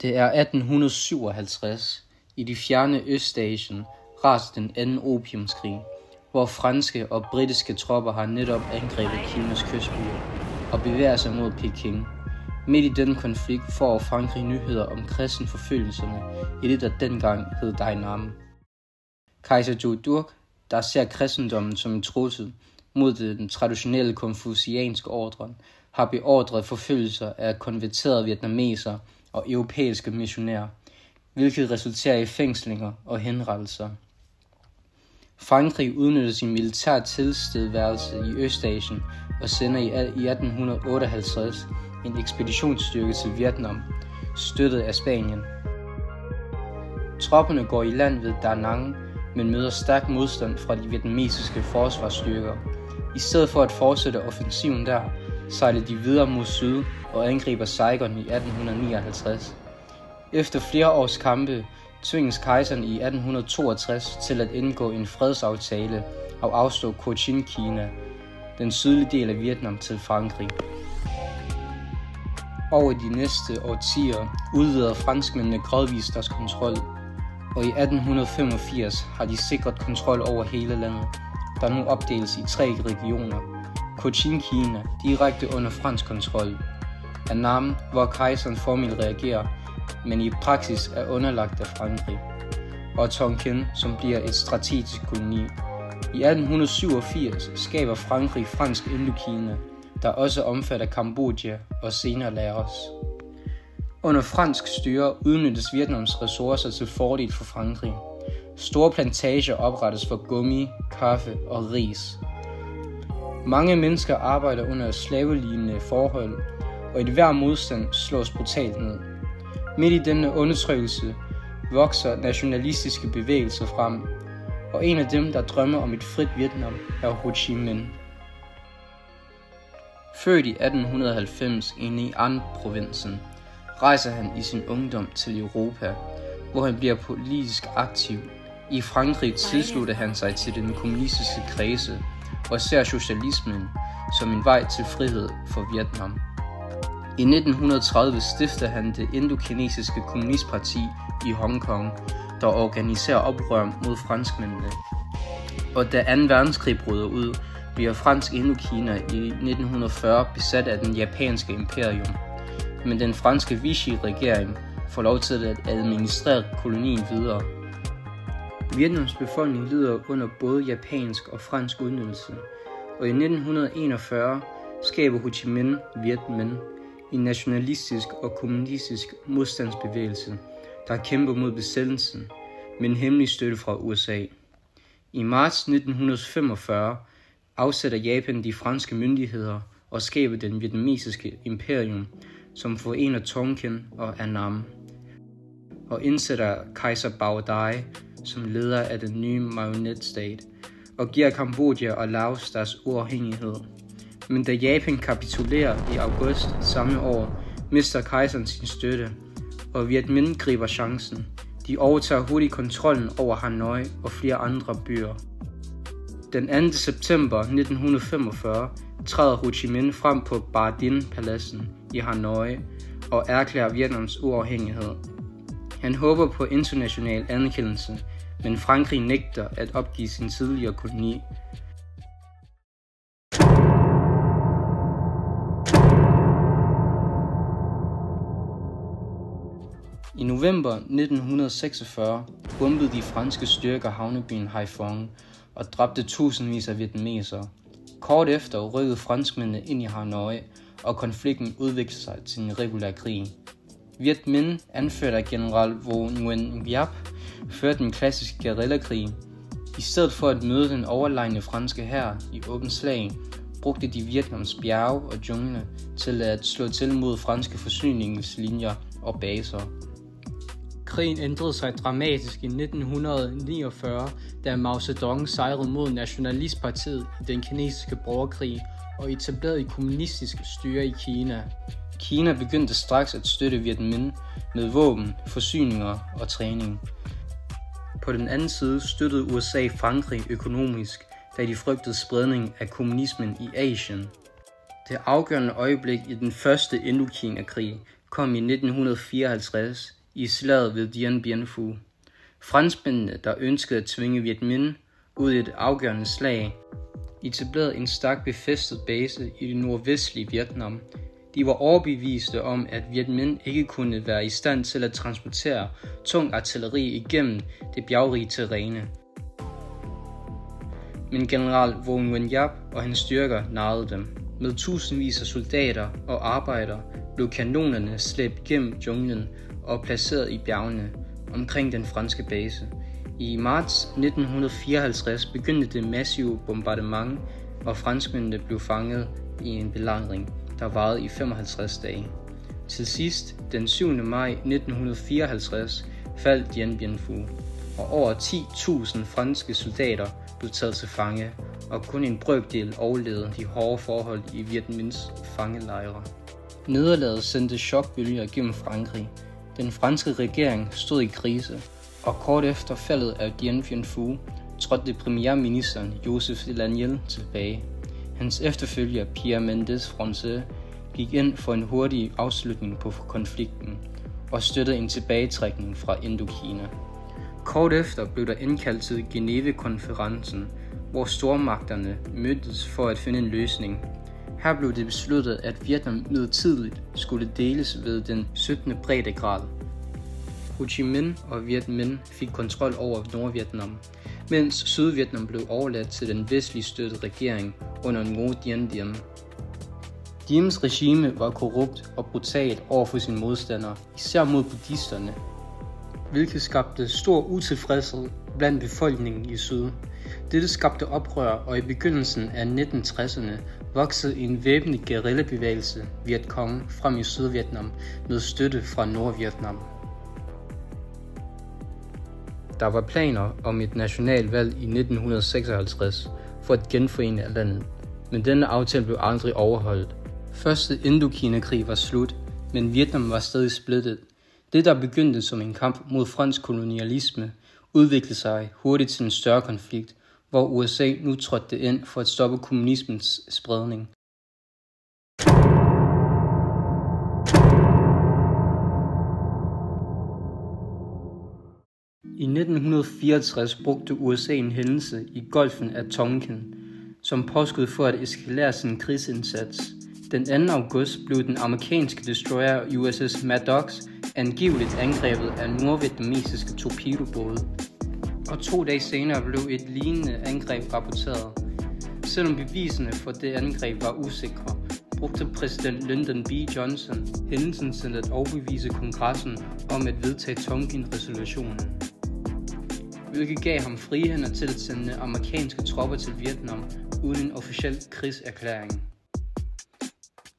Det er 1857. I de fjerne Østasien raser den anden opiumskrig, hvor franske og britiske tropper har netop angrebet Kinas kystbyer og bevæger sig mod Peking. Midt i denne konflikt får Frankrig nyheder om kristenforfølgelserne i det, der dengang hed Dainan. Kejser Zhou, der ser kristendommen som en trussel mod den traditionelle konfucianske ordre, har beordret forfølgelser af konverterede vietnamesere og europæiske missionærer, hvilket resulterer i fængslinger og henrettelser. Frankrig udnytter sin militære tilstedeværelse i Østasien og sender i 1858 en ekspeditionsstyrke til Vietnam, støttet af Spanien. Tropperne går i land ved Da Nang, men møder stærk modstand fra de vietnamesiske forsvarsstyrker. I stedet for at fortsætte offensiven der, sejler de videre mod syd og angriber Saigon i 1859. Efter flere års kampe tvinges kejseren i 1862 til at indgå en fredsaftale og afstå Cochin-Kina, den sydlige del af Vietnam, til Frankrig. Over de næste årtier udvider franskmændene gradvist deres kontrol, og i 1885 har de sikret kontrol over hele landet, der nu opdeles i 3 regioner. Cochin-Kina direkte under fransk kontrol, Annam, hvor kejseren formelt reagerer, men i praksis er underlagt af Frankrig, og Tonkin, som bliver et strategisk koloni. I 1887 skaber Frankrig Fransk Indokina, der også omfatter Kambodja og senere Laos. Under fransk styre udnyttes Vietnams ressourcer til fordel for Frankrig. Store plantager oprettes for gummi, kaffe og ris. Mange mennesker arbejder under slavelignende forhold, og et hver modstand slås brutalt ned. Midt i denne undertrykkelse vokser nationalistiske bevægelser frem, og en af dem, der drømmer om et frit Vietnam, er Ho Chi Minh. Født i 1890 i Nghệ An-provinsen, rejser han i sin ungdom til Europa, hvor han bliver politisk aktiv. I Frankrig tilslutter han sig til den kommunistiske kredse og ser socialismen som en vej til frihed for Vietnam. I 1930 stifter han det indokinesiske kommunistparti i Hongkong, der organiserer oprør mod franskmændene. Og da 2. verdenskrig bryder ud, bliver Fransk Indokina i 1940 besat af den japanske imperium, men den franske Vichy-regering får lov til at administrere kolonien videre. Vietnams befolkning lider under både japansk og fransk udnyttelse, og i 1941 skaber Ho Chi Minh Viet Minh, en nationalistisk og kommunistisk modstandsbevægelse, der kæmper mod besættelsen med en hemmelig støtte fra USA. I marts 1945 afsætter Japan de franske myndigheder og skaber den vietnamesiske imperium, som forener Tonkin og Annam, og indsætter kejser Bao Dai som leder af den nye marionetstat, og giver Kambodja og Laos deres uafhængighed. Men da Japan kapitulerer i august samme år, mister kejseren sin støtte, og Viet Minh griber chancen. De overtager hurtigt kontrollen over Hanoi og flere andre byer. Den 2. september 1945 træder Ho Chi Minh frem på Ba Dinh-paladsen i Hanoi og erklærer Vietnams uafhængighed. Han håber på international anerkendelse, men Frankrig nægter at opgive sin tidligere koloni. I november 1946 bombede de franske styrker havnebyen Haiphong og dræbte tusindvis af vietnamesere. Kort efter rykkede franskmændene ind i Hanoi, og konflikten udviklede sig til en regulær krig. Viet Minh, anført af general Vo Nguyen Giap, førte den klassiske guerillakrig. I stedet for at møde den overlegne franske hær i åbent slag, brugte de Vietnams bjerge og jungle til at slå til mod franske forsyningslinjer og baser. Krigen ændrede sig dramatisk i 1949, da Mao Zedong sejrede mod Nationalistpartiet i den kinesiske borgerkrig og etablerede et kommunistisk styre i Kina. Kina begyndte straks at støtte Viet Minh med våben, forsyninger og træning. På den anden side støttede USA Frankrig økonomisk, da de frygtede spredning af kommunismen i Asien. Det afgørende øjeblik i den første Indokina-krig kom i 1954 i slaget ved Dien Bien Phu. Franskmændene, der ønskede at tvinge Viet Minh ud i et afgørende slag, etablerede en stærkt befæstet base i det nordvestlige Vietnam. De var overbeviste om, at Viet Minh ikke kunne være i stand til at transportere tung artilleri igennem det bjergrige terræne. Men general Vo Nguyen Giap og hans styrker narrede dem. Med tusindvis af soldater og arbejdere blev kanonerne slæbt gennem junglen og placeret i bjergene omkring den franske base. I marts 1954 begyndte det massive bombardement, og franskmændene blev fanget i en belejring, der varede i 55 dage. Til sidst, den 7. maj 1954, faldt Dien Bien Phu, og over 10.000 franske soldater blev taget til fange, og kun en brøkdel overlevede de hårde forhold i Viet Minhs fangelejre. Nederlaget sendte chokbølger gennem Frankrig. Den franske regering stod i krise, og kort efter faldet af Dien Bien Phu trådte premierministeren Joseph Daniel tilbage. Hans efterfølger Pierre Mendès France gik ind for en hurtig afslutning på konflikten og støttede en tilbagetrækning fra Indokina. Kort efter blev der indkaldt til Geneve-konferencen, hvor stormagterne mødtes for at finde en løsning. Her blev det besluttet, at Vietnam midlertidigt skulle deles ved den 17. breddegrad. Ho Chi Minh og Viet Minh fik kontrol over Nordvietnam, mens Sydvietnam blev overladt til den vestligt støttede regering under Ngo Dien Diem. Diems regime var korrupt og brutalt over for sine modstandere, især mod buddhisterne, hvilket skabte stor utilfredshed blandt befolkningen i syd. Dette skabte oprør, og i begyndelsen af 1960'erne voksede en væbnet guerillabevægelse Viet Cong frem i Sydvietnam med støtte fra Nordvietnam. Der var planer om et nationalvalg i 1956 for at genforene landet, men denne aftale blev aldrig overholdt. Første Indokina-krig var slut, men Vietnam var stadig splittet. Det, der begyndte som en kamp mod fransk kolonialisme, udviklede sig hurtigt til en større konflikt, hvor USA nu trådte ind for at stoppe kommunismens spredning. I 1964 brugte USA en hændelse i Golfen af Tonkin som påskud for at eskalere sin krigsindsats. Den 2. august blev den amerikanske destroyer USS Maddox angiveligt angrebet af nordvietnamesiske torpedobåde, og 2 dage senere blev et lignende angreb rapporteret. Selvom beviserne for det angreb var usikre, brugte præsident Lyndon B. Johnson hændelsen til at overbevise kongressen om at vedtage Tonkin-resolutionen, hvilket gav ham frie hænder til at sende amerikanske tropper til Vietnam uden en officiel krigserklæring.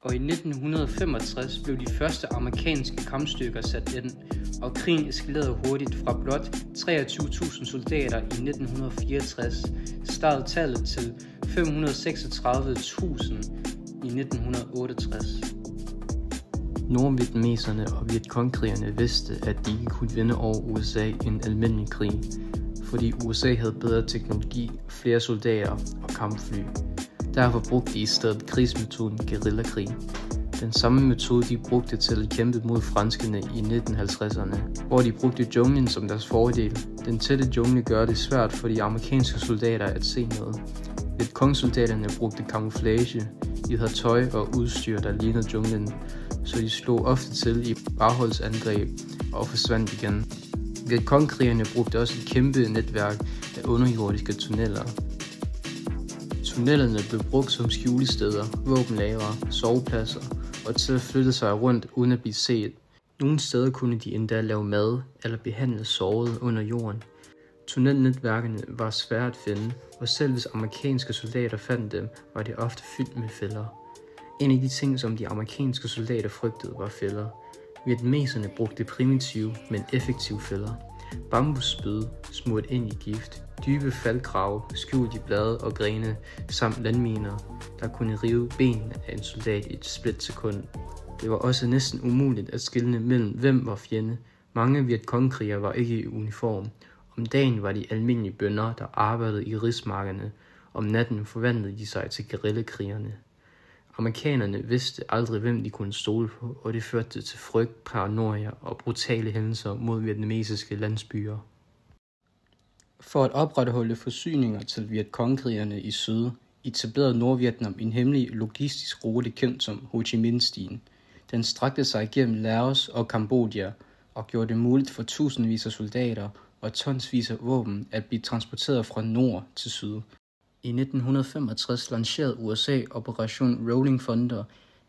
Og i 1965 blev de første amerikanske kampstyrker sat ind, og krigen eskalerede hurtigt fra blot 23.000 soldater i 1964, steg tallet til 536.000 i 1968. Nordvietnameserne og Vietcong-krigerne vidste, at de ikke kunne vinde over USA i en almindelig krig, fordi USA havde bedre teknologi, flere soldater og kampfly. Derfor brugte de i stedet krigsmetoden guerillakrig. Den samme metode de brugte til at kæmpe mod franskerne i 1950'erne, hvor de brugte junglen som deres fordel. Den tætte jungle gør det svært for de amerikanske soldater at se noget. Vietcong-soldaterne brugte camouflage, de havde tøj og udstyr, der lignede junglen, så de slog ofte til i bagholdsangreb og forsvandt igen. Vietcong-krigerne brugte også et kæmpe netværk af underjordiske tunneller. Tunnelerne blev brugt som skjulesteder, våbenlagre, sovepladser og til at flytte sig rundt uden at blive set. Nogle steder kunne de endda lave mad eller behandle sårede under jorden. Tunnelnetværkene var svære at finde, og selv hvis amerikanske soldater fandt dem, var det ofte fyldt med fælder. En af de ting, som de amerikanske soldater frygtede, var fælder. Vietnameserne brugte primitive, men effektive fælder. Bambusspyd smurt ind i gift, dybe faldgrave skjult i blade og grene, samt landminer, der kunne rive benene af en soldat i et splitsekund. Det var også næsten umuligt at skelne mellem hvem var fjende. Mange Vietcong-krigere var ikke i uniform. Om dagen var de almindelige bønder, der arbejdede i rismarkerne. Om natten forvandlede de sig til guerillakrigerne. Amerikanerne vidste aldrig, hvem de kunne stole på, og det førte til frygt, paranoia og brutale hændelser mod vietnamesiske landsbyer. For at opretholde forsyninger til Vietcongkrigerne i syd, etablerede Nordvietnam en hemmelig logistisk rute kendt som Ho Chi Minh-stien. Den strakte sig gennem Laos og Kambodja og gjorde det muligt for tusindvis af soldater og tonsvis af våben at blive transporteret fra nord til syd. I 1965 lancerede USA Operation Rolling Thunder,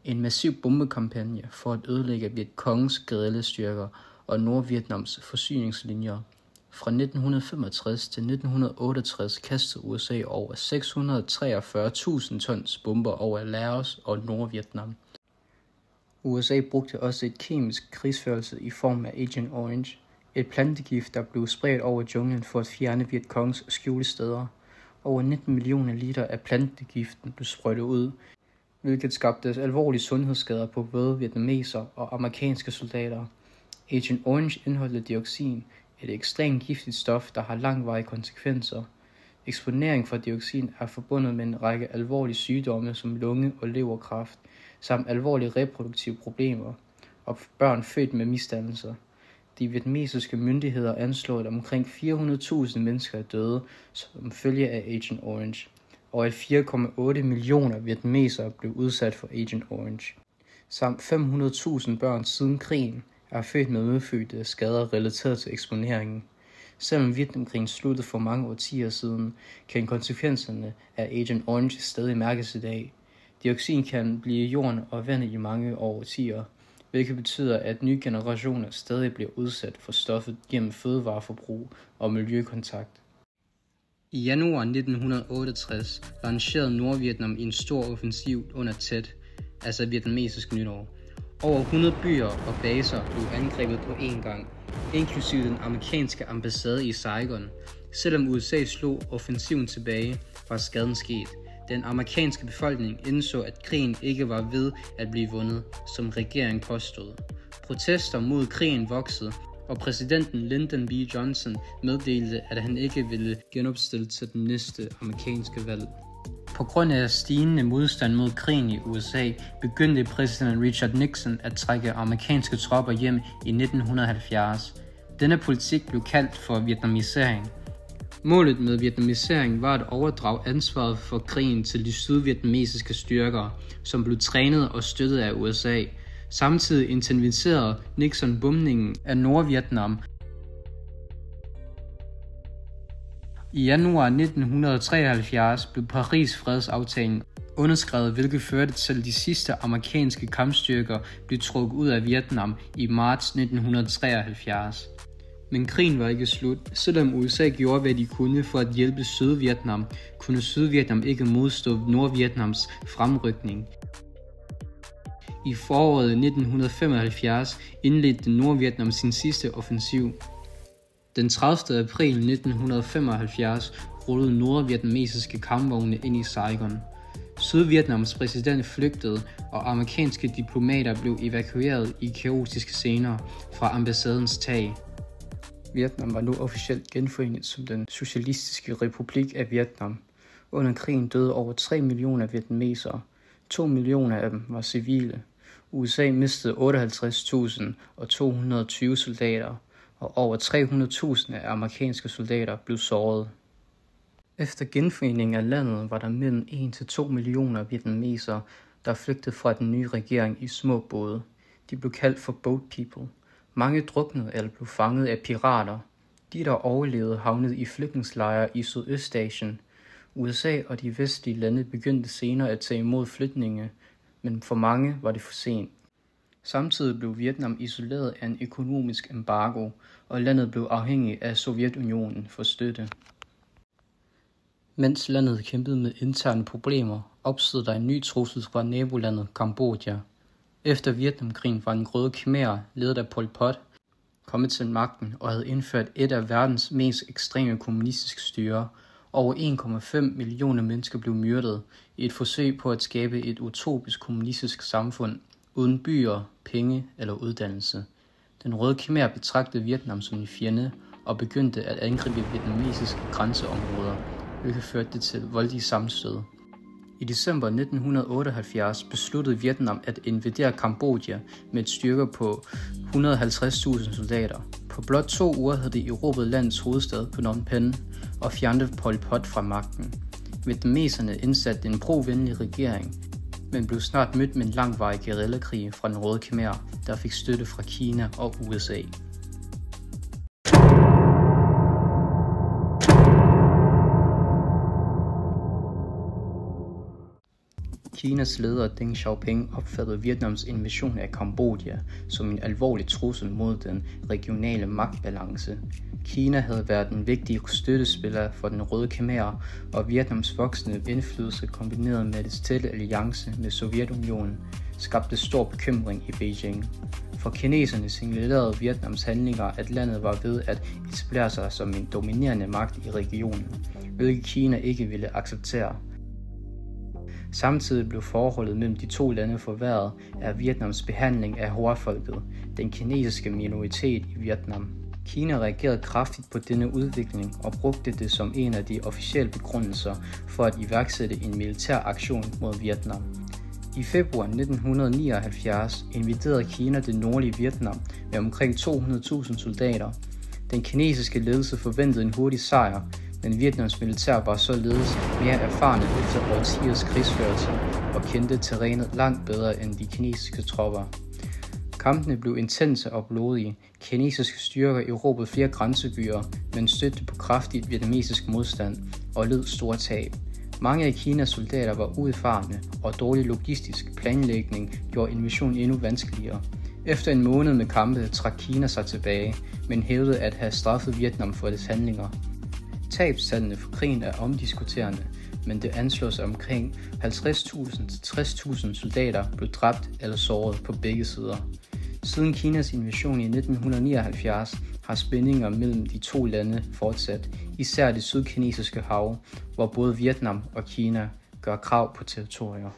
en massiv bombekampagne for at ødelægge Vietcongs guerillastyrker og Nordvietnams forsyningslinjer. Fra 1965 til 1968 kastede USA over 643.000 tons bomber over Laos og Nordvietnam. USA brugte også et kemisk krigsførelse i form af Agent Orange, et plantegift, der blev spredt over junglen for at fjerne Vietcongs skjulesteder. Over 19 millioner liter af plantegiften blev sprøjtet ud, hvilket skabte alvorlige sundhedsskader på både vietnamesere og amerikanske soldater. Agent Orange indeholdt dioxin, et ekstremt giftigt stof, der har langvarige konsekvenser. Eksponering for dioxin er forbundet med en række alvorlige sygdomme som lunge- og leverkræft, samt alvorlige reproduktive problemer og børn født med misdannelser. De vietnamesiske myndigheder anslår, at omkring 400.000 mennesker er døde som følge af Agent Orange, og at 4,8 millioner vietnamesere blev udsat for Agent Orange. Samt 500.000 børn siden krigen er født med medfødte skader relateret til eksponeringen. Selvom Vietnamkrigen sluttede for mange årtier siden, kan konsekvenserne af Agent Orange stadig mærkes i dag. Dioxin kan blive i jorden og vandet i mange årtier, hvilket betyder, at nye generationer stadig bliver udsat for stoffet gennem fødevareforbrug og miljøkontakt. I januar 1968 lancerede Nordvietnam en stor offensiv under Tet, altså vietnamesisk nytår. Over 100 byer og baser blev angrebet på én gang, inklusive den amerikanske ambassade i Saigon. Selvom USA slog offensiven tilbage, var skaden sket. Den amerikanske befolkning indså, at krigen ikke var ved at blive vundet, som regeringen påstod. Protester mod krigen voksede, og præsidenten Lyndon B. Johnson meddelte, at han ikke ville genopstille til den næste amerikanske valg. På grund af stigende modstand mod krigen i USA, begyndte præsident Richard Nixon at trække amerikanske tropper hjem i 1970. Denne politik blev kaldt for vietnamisering. Målet med vietnamisering var at overdrage ansvaret for krigen til de sydvietnamesiske styrker, som blev trænet og støttet af USA. Samtidig intensiverede Nixon bombningen af Nordvietnam. I januar 1973 blev Paris-fredsaftalen underskrevet, hvilket førte til de sidste amerikanske kampstyrker blev trukket ud af Vietnam i marts 1973. Men krigen var ikke slut. Selvom USA gjorde, hvad de kunne for at hjælpe Sydvietnam, kunne Sydvietnam ikke modstå Nordvietnams fremrykning. I foråret 1975 indledte Nordvietnam sin sidste offensiv. Den 30. april 1975 rullede nordvietnamesiske kampvogne ind i Saigon. Sydvietnams præsident flygtede, og amerikanske diplomater blev evakueret i kaotiske scener fra ambassadens tag. Vietnam var nu officielt genforenet som den socialistiske republik af Vietnam. Under krigen døde over 3 millioner vietnamesere. 2 millioner af dem var civile. USA mistede 58.220 soldater, og over 300.000 af amerikanske soldater blev såret. Efter genforeningen af landet var der mellem 1-2 millioner vietnamesere, der flygtede fra den nye regering i små både. De blev kaldt for boat people. Mange druknede eller blev fanget af pirater. De, der overlevede, havnede i flygtningslejre i Sydøstasien. USA og de vestlige lande begyndte senere at tage imod flygtninge, men for mange var det for sent. Samtidig blev Vietnam isoleret af en økonomisk embargo, og landet blev afhængig af Sovjetunionen for støtte. Mens landet kæmpede med interne problemer, opstod der en ny trussel fra nabolandet Kambodja. Efter Vietnamkrigen var en Røde Khmer, ledet af Pol Pot, kommet til magten og havde indført et af verdens mest ekstreme kommunistiske styre. Over 1,5 millioner mennesker blev myrdet i et forsøg på at skabe et utopisk kommunistisk samfund, uden byer, penge eller uddannelse. Den Røde Khmer betragtede Vietnam som en fjende og begyndte at angribe vietnamesiske grænseområder, hvilket førte til voldelige sammenstød. I december 1978 besluttede Vietnam at invadere Kambodja med et styrke på 150.000 soldater. På blot 2 uger havde de erobret landets hovedstad Phnom Penh og fjernet Pol Pot fra magten. Vietnameserne indsatte en pro-venlig regering, men blev snart mødt med en langvarig guerillakrig fra den Røde Khmer, der fik støtte fra Kina og USA. Kinas leder Deng Xiaoping opfattede Vietnams invasion af Kambodja som en alvorlig trussel mod den regionale magtbalance. Kina havde været en vigtig støttespiller for den Røde Khmer, og Vietnams voksende indflydelse kombineret med dets tætte alliance med Sovjetunionen skabte stor bekymring i Beijing. For kineserne signalerede Vietnams handlinger, at landet var ved at etablere sig som en dominerende magt i regionen, hvilket Kina ikke ville acceptere. Samtidig blev forholdet mellem de to lande forværret af Vietnams behandling af Hoa-folket, den kinesiske minoritet i Vietnam. Kina reagerede kraftigt på denne udvikling og brugte det som en af de officielle begrundelser for at iværksætte en militær aktion mod Vietnam. I februar 1979 invaderede Kina det nordlige Vietnam med omkring 200.000 soldater. Den kinesiske ledelse forventede en hurtig sejr, men Vietnams militær var således mere erfarne efter årtiers krigsførelse og kendte terrænet langt bedre end de kinesiske tropper. Kampene blev intense og blodige. Kinesiske styrker erobrede flere grænsebyer, men stødte på kraftig vietnamesisk modstand og led store tab. Mange af Kinas soldater var uerfarne, og dårlig logistisk planlægning gjorde invasionen endnu vanskeligere. Efter en måned med kampe trak Kina sig tilbage, men hævdede at have straffet Vietnam for dets handlinger. Tabstallene for krigen er omdiskuterende, men det anslås omkring 50.000 til 60.000 soldater blev dræbt eller såret på begge sider. Siden Kinas invasion i 1979 har spændinger mellem de to lande fortsat, især det sydkinesiske hav, hvor både Vietnam og Kina gør krav på territorier.